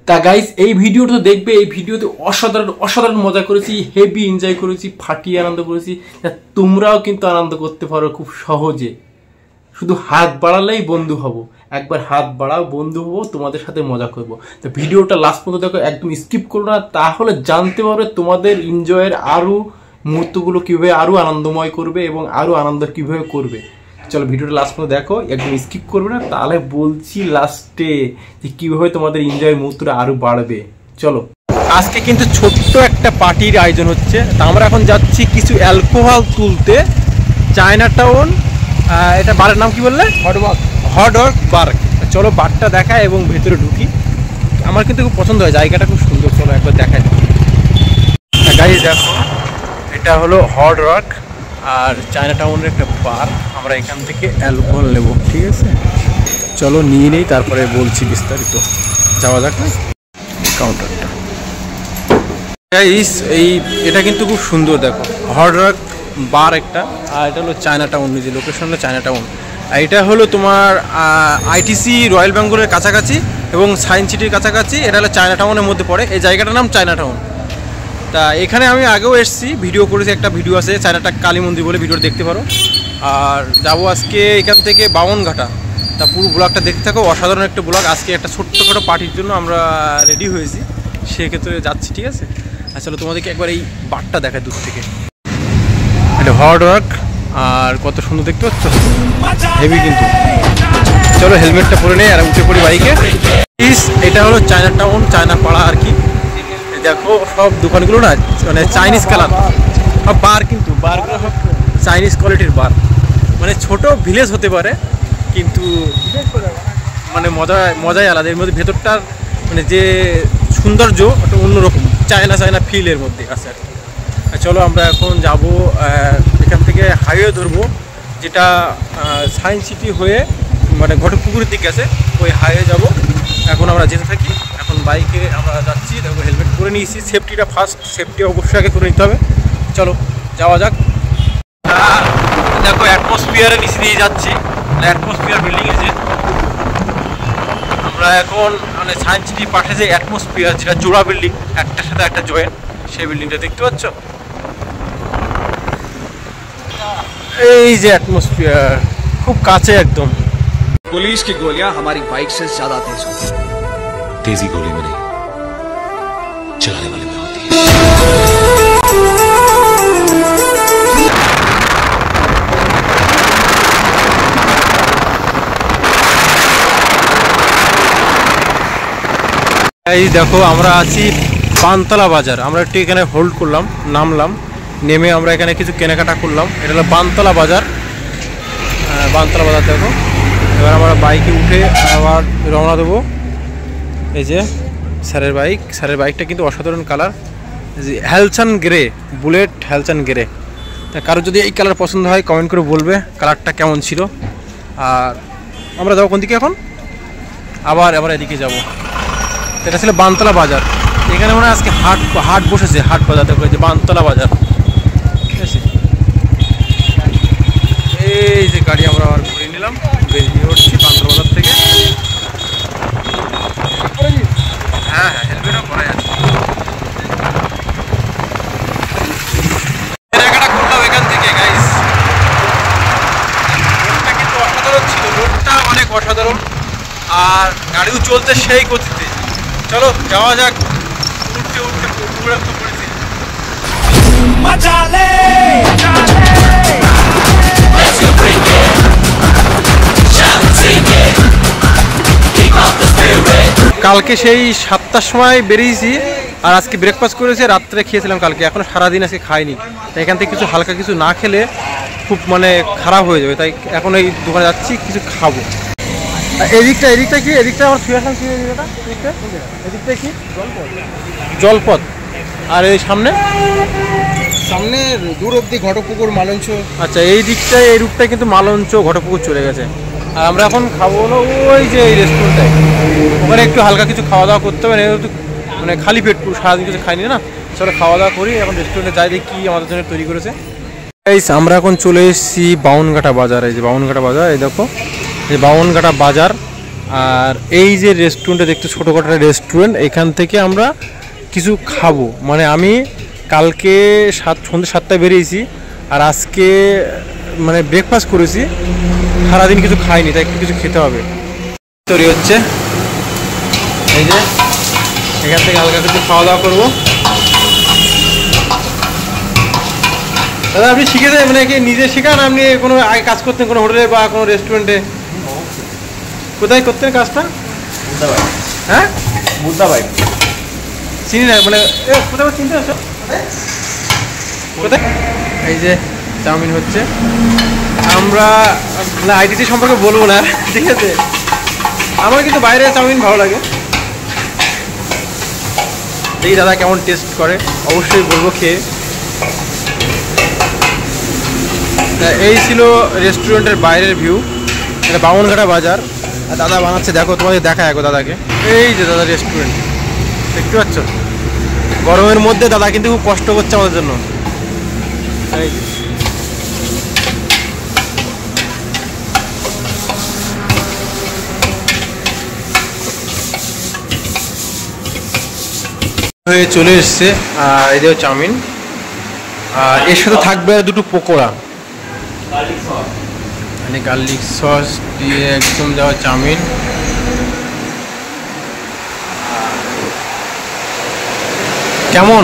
তা গাইস এই ভিডিওটা দেখবে, এই ভিডিওতে অসাধারণ মজা করেছি, হেভি এনজয় করেছি, ফাটিয়ে আনন্দ করেছি। তোমরাও কিন্তু আনন্দ করতে পারো খুব সহজে, শুধু হাত বাড়ালেই বন্ধু হব। একবার হাত বাড়াও, বন্ধু হবো, তোমাদের সাথে মজা করবো। তো ভিডিওটা লাস্ট পর্যন্ত দেখো, একদম স্কিপ করো না, তাহলে জানতে পারবে তোমাদের এনজয়ের আরো মুহূর্তগুলো কিভাবে আরো আনন্দময় করবে এবং আরো আনন্দ কিভাবে করবে। চলো ভিডিওটা লাস্ট পর্যন্ত দেখো, একদম স্কিপ করবে না, তাহলে বলছি লাস্টে যে কিভাবে তোমাদের এনজয়ের মুহূর্তটা আরো বাড়বে। চলো, আজকে কিন্তু ছোট্ট একটা পার্টির আয়োজন হচ্ছে। তা আমরা এখন যাচ্ছি কিছু অ্যালকোহল তুলতে চায়না টাউন। এটা বারের নাম কি বললে? হটওয়ার্ক বার। চলো বারটা দেখায় এবং ভেতরে ঢুকি। আমার কিন্তু খুব পছন্দ হয়, জায়গাটা খুব সুন্দর। চলো একবার দেখায়। গাইস দেখো, এটা হলো হটওয়ার্ক আর চায়না টাউনের একটা বার। আমরা এখান থেকে অ্যালকোহল নেব, ঠিক আছে? চলো নিয়ে নেই, তারপরে বলছি বিস্তারিত। যাওয়া যাক কাউন্টারটা। গাইস এটা কিন্তু খুব সুন্দর, দেখো হটওয়ার্ক বার একটা। আর এটা হলো চায়না টাউন, যে লোকেশন হলো চায়না টাউন। আর এটা হলো তোমার আইটিসি রয়্যাল বেঙ্গলের কাছাকাছি এবং সায়েন্স সিটির কাছাকাছি। এটা হলো চায়না টাউনের মধ্যে পড়ে। এই জায়গাটার নাম চায়না টাউন। তা এখানে আমি আগেও এসেছি, ভিডিও করেছি, একটা ভিডিও আছে চায়নাটা কালী মন্দির বলে, ভিডিওটা দেখতে পারো। আর যাবো আজকে এখান থেকে বামনঘাটা। তা পুরো ব্লগটা দেখতে থাকো, অসাধারণ একটা ব্লগ। আজকে একটা ছোট্টখাটো পার্টির জন্য আমরা রেডি হয়েছি, সেক্ষেত্রে যাচ্ছি, ঠিক আছে? আসলে তোমাদেরকে একবার এই বারটা দেখায় দূর থেকে। এটা হটওয়ার্ক আর কত সুন্দর দেখতে পাচ্ছ, হেভি কিন্তু। চলো হেলমেটটা পরে নেই আর উঠে পড়ি বাইকে। এটা হলো চায়না টাউন, চায়না পাড়া আর কি। দেখো সব দোকানগুলো না মানে চাইনিজ কালার, সব বার, কিন্তু বারগুলো সব চাইনিজ কোয়ালিটির বার। মানে ছোট ভিলেজ হতে পারে, কিন্তু মানে মজাই আলাদা। এর মধ্যে ভেতরটার মানে যে সৌন্দর্য ওটা অন্যরকম, চায়না ফিলের মধ্যে আছে আর কি। চলো আমরা এখন যাব, এখান থেকে হাইওয়ে ধরবো, যেটা সায়েন্স সিটি হয়ে মানে ঘটকপুকুরের দিকে আছে, ওই হাইওয়ে যাব। এখন আমরা যেতে থাকি। এখন বাইকে আমরা যাচ্ছি, দেখো হেলমেট পরে নিয়েছি, সেফটিটা ফার্স্ট, সেফটি অবশ্যই আগে করে নিতে হবে। চলো যাওয়া যাক। দেখো অ্যাটমসফিয়ারের নিচে দিয়ে যাচ্ছি, অ্যাটমসফিয়ার বিল্ডিং এসে আমরা এখন মানে সায়েন্স সিটির পাশে যে অ্যাটমসফিয়ার, যেটা জোড়া বিল্ডিং, একটার সাথে একটা জয়েন্ট, সেই বিল্ডিংটা দেখতে পাচ্ছ। এই যে অ্যাটমসফিয়ার, খুব কাছে একদম। पुलिस की गोलियां हमारी बाइक से ज्यादा तेज होती है। तेजी गोली में नहीं, चलाने वाले में होती है। এই দেখো আমরা আছি বানতলা বাজার। আমরা একটু এখানে হোল্ড করলাম, নামলাম, নেমে আমরা এখানে কিছু কেনাকাটা করলাম। এটা হলো বানতলা বাজার। বানতলা বাজার দেখো। এবার আমরা বাইকে উঠে আবার রওনা দেবো। এই যে স্যারের বাইক, স্যারের বাইকটা কিন্তু অসাধারণ কালার, হ্যালসান গ্রে, বুলেট হ্যালসান গ্রে। তা কারো যদি এই কালার পছন্দ হয় কমেন্ট করে বলবে কালারটা কেমন ছিল। আর আমরা যাবো কোন দিকে এখন? আবার এদিকে যাব। এটা ছিল বানতলা বাজার। এখানে মনে হয় আজকে হাট বসেছে, হাট বাজার দেখো, যে বানতলা বাজার, ঠিক আছে? এই যে গাড়ি আমরা আবার ঘুরে নিলাম, বেরিয়ে উঠছি বানতলা বাজার থেকে। হ্যাঁ হেলমেটও পরে আছে। কেনাকাটা করলাম এখান থেকে গাইস। রোডটা কিন্তু অসাধারণ ছিল, রোডটা অনেক অসাধারণ, আর গাড়িও চলছে সেই গতিতে। চলো যাওয়া যাক। উঠতে পুরো একটা পড়েছি। কালকে সেই 7টার সময় বেরিয়েছি, আর আজকে ব্রেকফাস্ট করেছে, রাত্রে খেয়েছিলাম কালকে। এখনো সারাদিন আজকে খাইনি। তাই এখান থেকে কিছু হালকা কিছু না খেলে খুব মানে খারাপ হয়ে যাবে। তাই এখন এই দোকানে যাচ্ছি, কিছু খাবো। এদিকটা কি? এদিকটা আমার ছুঁয়ে আসলাম, এদিকটা কি? জলপথ। আর এই সামনে দূর অব্দি ঘটকপুকুর, মালঞ্চ। আচ্ছা, এই দিকটায়, এই রুটটায় কিন্তু মালঞ্চ ঘটকপুকুর চলে গেছে। আর আমরা এখন খাবো হলো ওই যে এই রেস্টুরেন্টটায়। ওখানে একটু হালকা কিছু খাওয়া দাওয়া করতে হবে, মানে খালি পেট, পুরো সারাদিন কিছু খাইনি না। চলো খাওয়া দাওয়া করি। এখন রেস্টুরেন্টে যাই, দেখি কি আমাদের জন্য তৈরি করেছে। আমরা এখন চলে এসেছি বামনঘাটা বাজার। এই যে বামনঘাটা বাজার, এই দেখো এই বামনঘাটা বাজার। আর এই যে রেস্টুরেন্টটা দেখতে ছোটোখাটো রেস্টুরেন্ট, এখান থেকে আমরা কিছু খাবো। মানে আমি কালকে সন্ধ্যে 7টায় বেরিয়েছি, আর আজকে মানে ব্রেকফাস্ট করেছি, সারাদিন কিছু খাইনি, তাই একটু কিছু খেতে হবে। তৈরি হচ্ছে, এই যে এখান থেকে হালকা কিছু খাওয়া দাওয়া করবো। দাদা আপনি শিখেছেন, মানে কি নিজে শেখান? আপনি কোনো আগে কাজ করতেন কোনো হোটেলে বা কোনো রেস্টুরেন্টে? কোথায় করতেন কাজটা? হ্যাঁ, মুদ্দাবাই চিনি না, মানে কোথাও চিনতে আসো কোথায়? এই যে চাউমিন হচ্ছে। আমরা না আইডিটি সম্পর্কে বলবো না, ঠিক আছে? আমার কিন্তু বাইরে চাউমিন ভালো লাগে। দেখি দাদা কেমন টেস্ট করে, অবশ্যই বলবো খেয়ে। এই ছিল রেস্টুরেন্টের বাইরের ভিউ, এটা বামনঘাটা বাজার। আর দাদা বানাচ্ছে, দেখো তোমাদের দেখা একো দাদাকে। এই যে দাদা রেস্টুরেন্ট দেখতে পাচ্ছ, গরমের মধ্যে দাদা কিন্তু খুব কষ্ট করছে আমাদের জন্য। এই হয়ে চলে এসছে, আর এই যে চাউমিন, আর এর সাথে থাকবে আর দুটো পকোড়া, মানে গার্লিক সস দিয়ে একদম দেওয়া চাউমিন। কেমন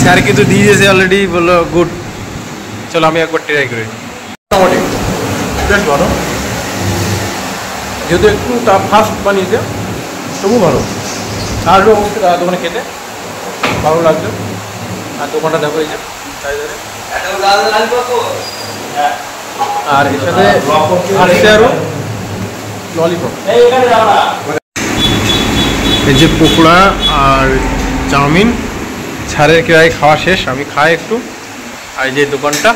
স্যার কিন্তু দিয়ে দিয়েছে অলরেডি, বললো গুড। চলো আমি একবার ট্রাই করি। মোটামুটি বেশ ভালো, যেহেতু একটু ফাস্ট বানিয়েছে তবু ভালো। আসবে অবশ্যই দোকানে খেতে, ভালো লাগছে। আর দোকানটা দেখো এই যে, আর এর সাথে আসছে আরো ললিপপ। এই যে পকোড়া আর চাউমিন, ছাড়ের কিরায় খাওয়া শেষ, আমি খাই একটু। আর এই যে দোকানটা,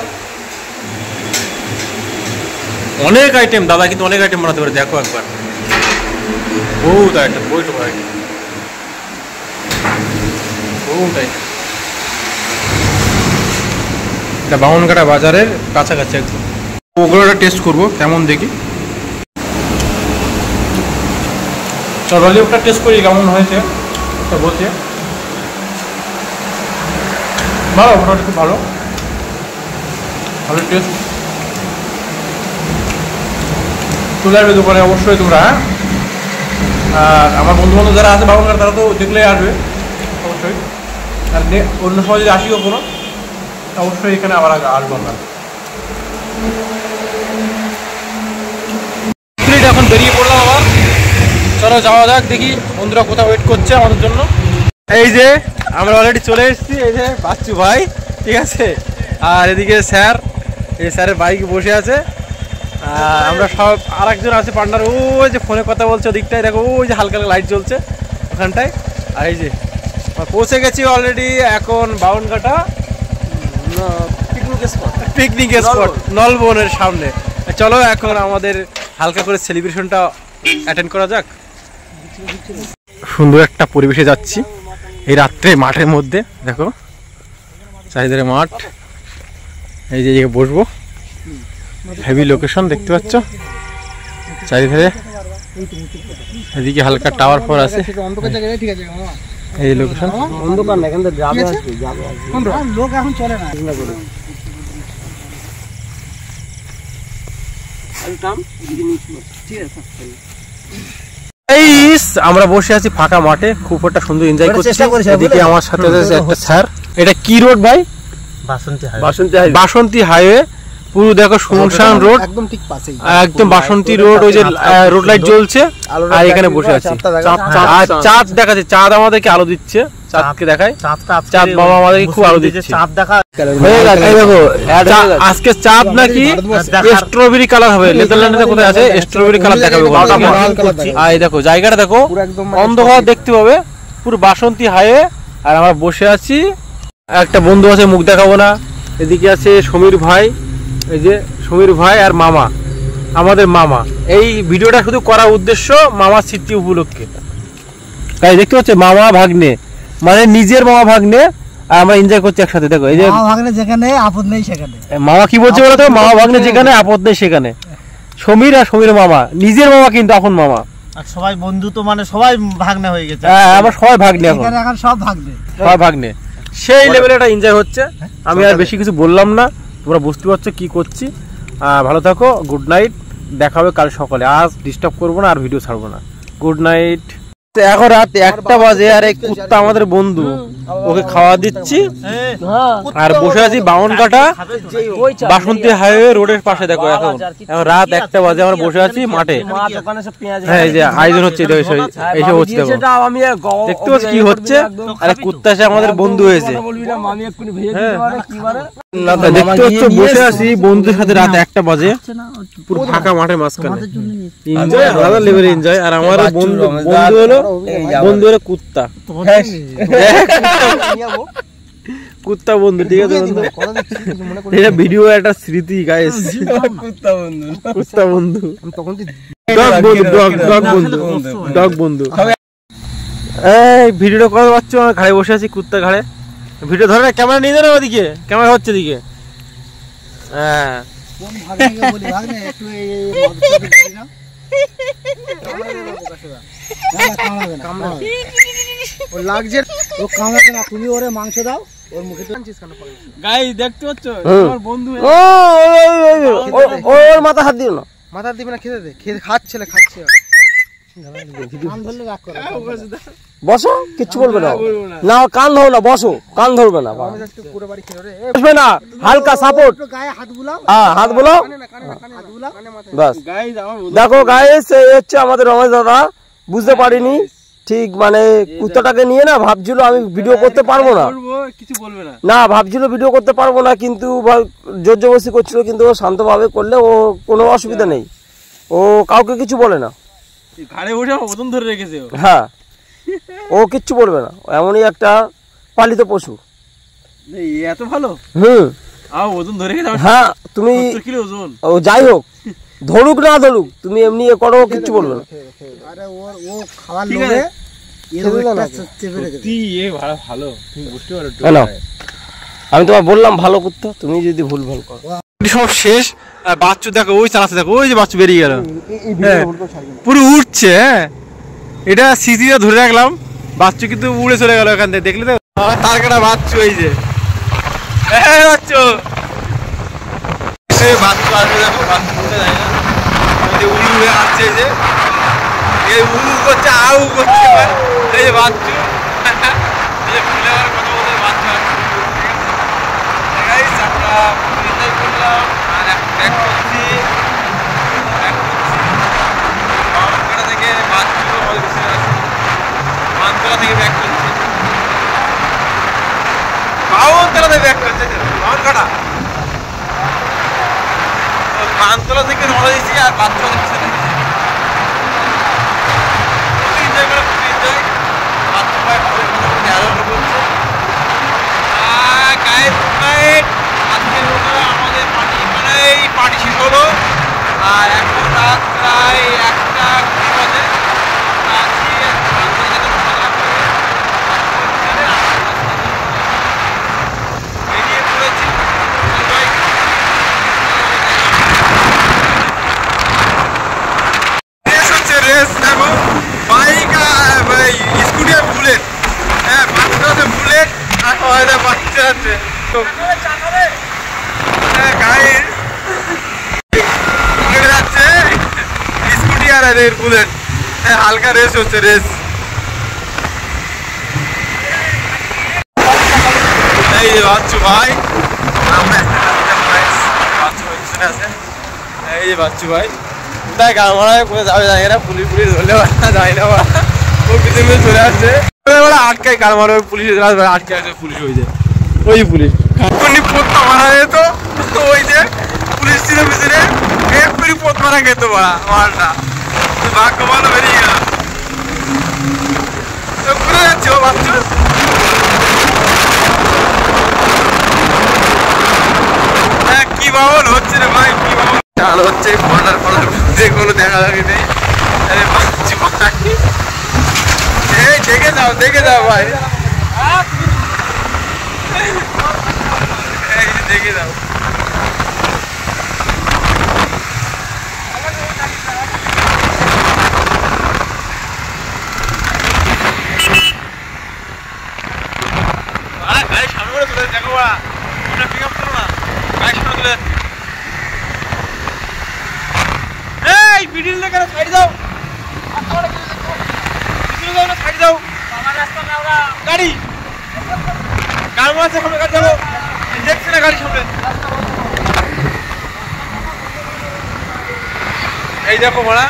অনেক আইটেম, দাদা কিন্তু অনেক আইটেম বানাতে পারে, দেখো একবার। বহুত আইটেম, বহুত আইটেম, বহুত আইটেম। এটা বামনঘাটা বাজারের কাছাকাছি একদম। পকোড়াটা টেস্ট করবো কেমন দেখি। চল ললিপপটা টেস্ট করি কেমন হয়েছে, তো বলছে ভালো, মোটামুটি খুব ভালো, ভালো টেস্ট। চলে আসবে দোকানে অবশ্যই তোমরা। আর আমার বন্ধু বান্ধব যারা আছে বামনঘাট, তারা তো দেখলেই আসবে অবশ্যই। আর অন্য সময় যদি আসি কখনো, অবশ্যই এখানে আবার আসবো আমরা। এখন বেরিয়ে পড়লাম আবার, চলো যাওয়া যাক, দেখি বন্ধুরা কোথাও ওয়েট করছে আমাদের জন্য। এই যে আমরা অলরেডি চলে এসেছি, এই যে বাচ্চু ভাই, ঠিক আছে। আর এদিকে স্যার, এই স্যারের বাইকে বসে আছে। আমরা সব আর একজন আছে পার্টনার, ওই যে ফোনে কথা বলছে ওদিকটায়, দেখো ওই যে হালকা হালকা লাইট জ্বলছে ওখানটায়। আর এই যে পৌঁছে গেছি অলরেডি এখন বামনঘাটা পিকনিক স্পট নলবনের সামনে। চলো এখন আমাদের হালকা করে সেলিব্রেশনটা অ্যাটেন্ড করা যাক। সুন্দর একটা পরিবেশে যাচ্ছি এই রাত্রে, মাঠের মধ্যে দেখো চারিধারে মাঠ। এই যে বসবো, হেভি লোকেশন দেখতে পাচ্ছ চারিধারে। এদিকে হালকা টাওয়ার ফর আছে, এই লোকেশন। অন্ধকার না, এখান থেকে যাবে লোক এখন চলে না। এই আমরা বসে আছি ফাঁকা মাঠে, খুব একটা সুন্দর এনজয় করছি। এদিকে আমার সাথে একটা স্যার। এটা কি রোড ভাই? বাসন্তী হাইওয়ে। পুরো দেখো শুনশান রোড, একদম ঠিক পাশে, একদম বাসন্তী রোড। ওই যে রোড লাইট জ্বলছে, আর এখানে বসে আছি। চাঁদ দেখাচ্ছে, চাঁদ আমাদেরকে আলো দিচ্ছে। চাঁদকে দেখায়, চাঁদ বাবা আমাদেরকে খুব আলো দিচ্ছে। চাঁদ দেখা দেখো, আজকে চাঁদ নাকি স্ট্রবেরি কালার হবে। নেদারল্যান্ডে কোথায় আছে স্ট্রবেরি কালার দেখাবে। আর এই দেখো জায়গাটা দেখো, অন্ধকার দেখতে পাবে, পুরো বাসন্তী হাইওয়ে। আর আমরা বসে আছি, একটা বন্ধু আছে, মুখ দেখাবো না। এদিকে আছে সমীর ভাই, এই যে সমীর ভাই আর মামা, আমাদের মামা। এই ভিডিওটা শুধু করার উদ্দেশ্য মামার স্মৃতি উপলক্ষে। তাই দেখতে পাচ্ছ, মামা ভাগ্নে, মানে নিজের মামা ভাগ্নে, আর আমরা এনজয় করছি একসাথে। দেখো এই যে মামা ভাগ্নে যেখানে আপদ নেই সেখানে। মামা কি বলছে বলো তো? মামা ভাগ্নে যেখানে আপদ নেই সেখানে। সমীর আর সমীর মামা, নিজের মামা কিন্তু এখন মামা। আর সবাই বন্ধু তো মানে সবাই ভাগ্নে হয়ে গেছে। হ্যাঁ আমার সবাই ভাগ্নে, এখন সব ভাগ্নে, সবাই ভাগ্নে। সেই লেভেলে একটা এনজয় হচ্ছে। আমি আর বেশি কিছু বললাম না, তোমরা বুঝতে পারছো কি করছি। ভালো থাকো, গুড নাইট, দেখা হবে কাল সকালে। আজ ডিস্টার্ব করবো না, আর ভিডিও ছাড়বো না। Good night. এখন রাত 1টা বাজে, আর এই কুত্তা আমাদের বন্ধু, ওকে খাওয়া দিচ্ছি আর বসে আছি বাউনকাটা বাসন্তী হাইওয়ে রোডের পাশে। দেখো এখন রাত 1টা বাজে, আমরা বসে আছি মাঠে। হ্যাঁ এই যে আয়োজন হচ্ছে, এইসব হচ্ছে, দেখো দেখতে পাচ্ছি কি হচ্ছে। আরে কুত্তা সে আমাদের বন্ধু হয়েছে, দেখতে পাচ্ছ বসে আছি বন্ধুদের সাথে। রাত 1টা বাজে, পুরো ফাঁকা মাঠের মাঝখানে, এনজয়, আলাদা লেভেলে এনজয়। আর আমার বন্ধু হলো কুত্তা, কুত্তা বন্ধু, ঠিক আছে বন্ধু? এটা ভিডিও একটা স্মৃতি গাইস, কুত্তা বন্ধু, ডগ বন্ধু। এই ভিডিওটা করতে পারছো? আমি ঘাড়ে বসে আছি, কুত্তা ঘাড়ে। ভিডিও ধরে ক্যামেরা নিয়ে যাবে ওদিকে, ক্যামেরা হচ্ছে দিকে। হ্যাঁ লাগছে, ও কামড়াবে না, তুমি ওরে মাংস দাও, ওর মুখে গাইস দেখতে পাচ্ছ আমার বন্ধু। ওর মাথা হাত দিও না, মাথা দিবে না, খেতে দে, খেতে খাচ্ছে, খাচ্ছে। বসো, কিচ্ছু বলবে না, না কান ধরো না, বসো, কান ধরবে না, বসবে না, হালকা সাপোর্ট, হ্যাঁ হাত বোলাও বাস। দেখো গাইস, এই হচ্ছে আমাদের রমেশ দাদা। বুঝতে পারিনি ঠিক, মানে কুত্তাটাকে নিয়ে না ভাবছিল আমি ভিডিও করতে পারবো না, না ভাবছিল ভিডিও করতে পারবো না, কিন্তু জোর জবরদস্তি করছিল। কিন্তু ও শান্তভাবে করলে ও কোনো অসুবিধা নেই, ও কাউকে কিছু বলে না, ঘাড়ে বসে ওজন ধরে রেখেছে। হ্যাঁ ও কিচ্ছু বলবে না, এমনই একটা পালিত পশু। এত ভালো, ওজন ধরে রেখেছে। হ্যাঁ তুমি ও যাই হোক, ধরুক না ধরুক, তুমি এমনি করো, কিচ্ছু বলবে না। আমি তোমার বললাম ভালো কুত্তা, তুমি যদি ভুল ভাল করো। সব শেষ, বাচ্চু দেখো ওই চালাচ্ছে, দেখো ওই যে বাচ্চু বেরিয়ে গেল, পুরো উঠছে। হ্যাঁ এটা সিসিটা ধরে রাখলাম, বাচ্চু কিন্তু উড়ে চলে গেল এখান থেকে, দেখলে তো তার কাটা বাচ্চু, এই যে বাচ্চু, বাচ্চু আসবে, দেখো বাচ্চু উঠে যায় না, উড়ে উড়ে আসছে, এই যে এই উ করছে, আউ করছে, এই যে বাচ্চু, এই যে ফুলে আমার কথা বলতে বাচ্চু আসছে। আমরা এনজয় করলাম, আর ব্যাক করছি বাউনকাটা থেকে, বাচ্চু আমাদের পিছনে আছে, বাউনকাটা থেকে ব্যাক করছি, বাউনকাটা থেকে ব্যাক করছে, বাউনকাটা বানতলা থেকে রওনা দিয়েছি, আর বাচ্চু আমাদের পিছনে এনজয় করে, খুব এনজয়। বাচ্চু ভাই ভালো করছে। আমাদের পার্টি শেষ হলো, আর এখন রাত প্রায় 1টা 20 বাজে। বেরিয়ে পড়েছি, রেস হচ্ছে, রেস দেখো, বাইক স্কুটি আর বুলেট, হ্যাঁ বাচ্চা আছে, বুলেট আর বাচ্চা আছে, যাচ্ছে স্কুটি আর বুলেট, হালকা রেস হচ্ছে, রেস। এই যে বাচ্চু ভাই, এই যে বাচ্চু ভাই কোথায় গান মারায়, কোথায় যাবে জানি না, পুলিশ পুলিশ ধরলে যাই না, ও পিছনে চলে আসছে, আটকায় গান মারা, পুলিশ আটকে আসে, পুলিশ হয়ে যায়, ওই পুলিশ পোত মারা যেত, ওই যে পুলিশ ছিল পিছনে, এক্ষুনি পোত মারা খেত মালটা, ভাগ্য ভালো বেরিয়ে গেল। ঘুরে যাচ্ছে ও বাচ্চা, হ্যাঁ কি বাবন হচ্ছে রে ভাই, কি বাবন চাল হচ্ছে, ফলার ফলার যে কোনো দেখা দেখি নেই। আরে বাচ্চু ভাই, এই দেখে যাও, দেখে যাও ভাই, দেখে যাও। তুলে দেখো ওটা পিক আপ করো না, গাড়ি সামনে তুলে যাচ্ছে। এই মিডিল লেগে সাইড দাও, সাইড দাও, গাড়ি গাড়ি আছে সামনে, গাড়ি যাবো দেখছি না গাড়ি সামনে। এই দেখো ভাড়া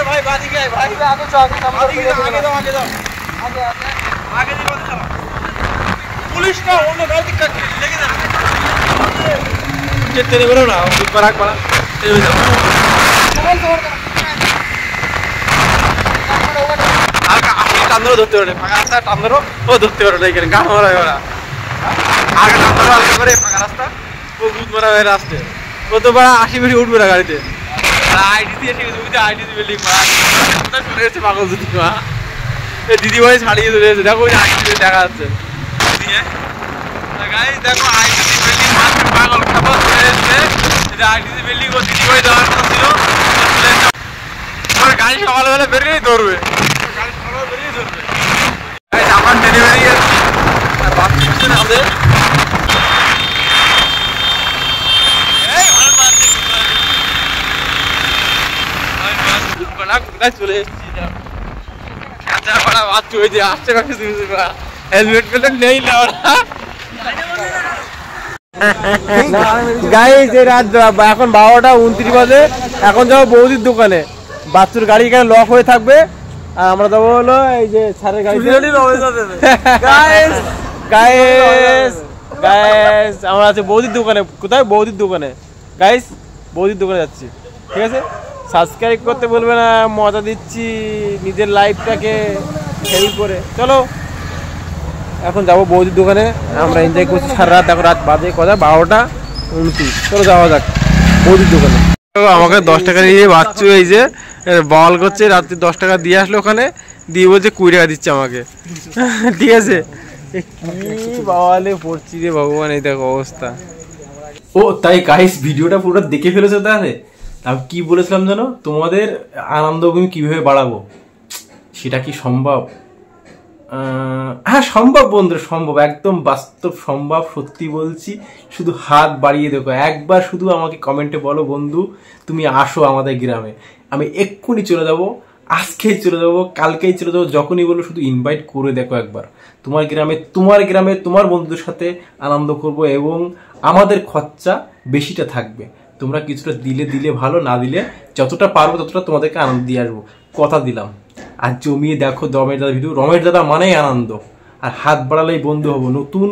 ভাই, বাদিকে ভাই, আগে যাও, আগে যাও, পুলিশটা অন্য গাড়ি দিক লেগে যাবে, টেনে বেরো না, বাড়াক বাড়া টান ধরতে পারে, ফাঁকা রাস্তা টান ধরো, ও ধরতে পারো না, এখানে গান মারা ওরা আগে টান ধরো, আগে করে ফাঁকা রাস্তা, ও দুধ মারা হয়ে আসছে, ও তো বাড়া 80 মিনিট উঠবে না গাড়িতে। আইডি দিয়ে আইডি বিল্ডিং কোথায় চলে গেছে পাগল দিদিমা, দিদি ভাই ছাড়িয়ে চলে গেছে, দেখো আইডি দেখা যাচ্ছে, দেখো আইডি বিল্ডিং পাগল খাবার চলে এসছে, আইডি বিল্ডিং ও দিদি ভাই দেওয়ার কথা ছিল, গাড়ি সকালবেলা বেরিয়েই ধরবে, গাড়ি সকালবেলা বেরিয়ে ধরবে, আমার ট্রেনে বেরিয়ে যাচ্ছে বাস স্টেশনে আমাদের চলে এসেছি, হেলমেট পেলে নেই না গাইস। এই রাত এখন 12টা 29 বাজে, এখন যাবো বৌদির দোকানে, বাচ্চুর গাড়ি এখানে লক হয়ে থাকবে, আর আমরা যাবো হলো এই যে ছাড়ের গাড়ি। গাইস আমরা আছি বৌদির দোকানে, কোথায় বৌদির দোকানে গাইস, বৌদির দোকানে যাচ্ছি, ঠিক আছে। সাবস্ক্রাইব করতে বলবে না, মজা দিচ্ছি নিজের লাইফটাকে হেল্প করে। চলো এখন যাবো বৌদির দোকানে, আমরা এনজয় করছি সারা রাত, দেখো রাত বাজে কথা 12টা 29, চলো যাওয়া যাক বৌদির দোকানে। আমাকে 10 টাকা দিয়ে বাচ্চু এই যে বল করছে, রাত্রি 10 টাকা দিয়ে আসলো ওখানে, দিয়ে বলছে 20 টাকা দিচ্ছে আমাকে, ঠিক আছে। কি বাবালে পড়ছি রে ভগবান, এই দেখো অবস্থা। ও তাই গাইস ভিডিওটা পুরো দেখে ফেলেছো তাহলে? আমি কি বলেছিলাম জানো, তোমাদের আনন্দ আমি কিভাবে বাড়াবো, সেটা কি সম্ভব? হ্যাঁ সম্ভব বন্ধুরা, সম্ভব, একদম বাস্তব সম্ভব, সত্যি বলছি। শুধু হাত বাড়িয়ে দেখো একবার, শুধু আমাকে কমেন্টে বলো বন্ধু তুমি আসো আমাদের গ্রামে, আমি এক্ষুনি চলে যাব, আজকেই চলে যাবো, কালকেই চলে যাবো, যখনই বলো শুধু ইনভাইট করে দেখো একবার। তোমার গ্রামে তোমার বন্ধুদের সাথে আনন্দ করব, এবং আমাদের খরচা বেশিটা থাকবে, তোমরা কিছুটা দিলে ভালো, না দিলে যতটা পারবো ততটা তোমাদেরকে আনন্দ দিয়ে আসবো, কথা দিলাম। আর জমিয়ে দেখো রমেশ দাদা ভিডিও, রমেশ দাদা মানেই আনন্দ, আর হাত বাড়ালেই বন্ধু হবো, নতুন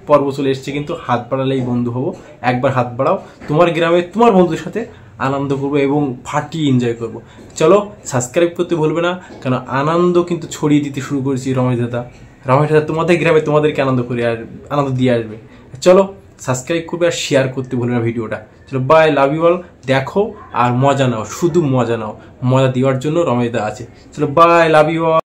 পর্ব চলে এসছে কিন্তু, হাত বাড়ালেই বন্ধু হবো, একবার হাত বাড়াও, তোমার গ্রামে তোমার বন্ধুদের সাথে আনন্দ করবো এবং ফাটিয়ে এনজয় করবো। চলো সাবস্ক্রাইব করতে ভুলবে না, কেন আনন্দ কিন্তু ছড়িয়ে দিতে শুরু করেছি রমেশ দাদা তোমাদের গ্রামে তোমাদেরকে আনন্দ দিয়ে আসবে। চলো সাবস্ক্রাইব করবে আর শেয়ার করতে ভুলবে না ভিডিওটা। চলো বাই, লাভ ইউ অল, দেখো আর মজা নাও, শুধু মজা নাও, মজা দেওয়ার জন্য রমেশ দা আছে। চলো বাই, লাভ ইউ অল।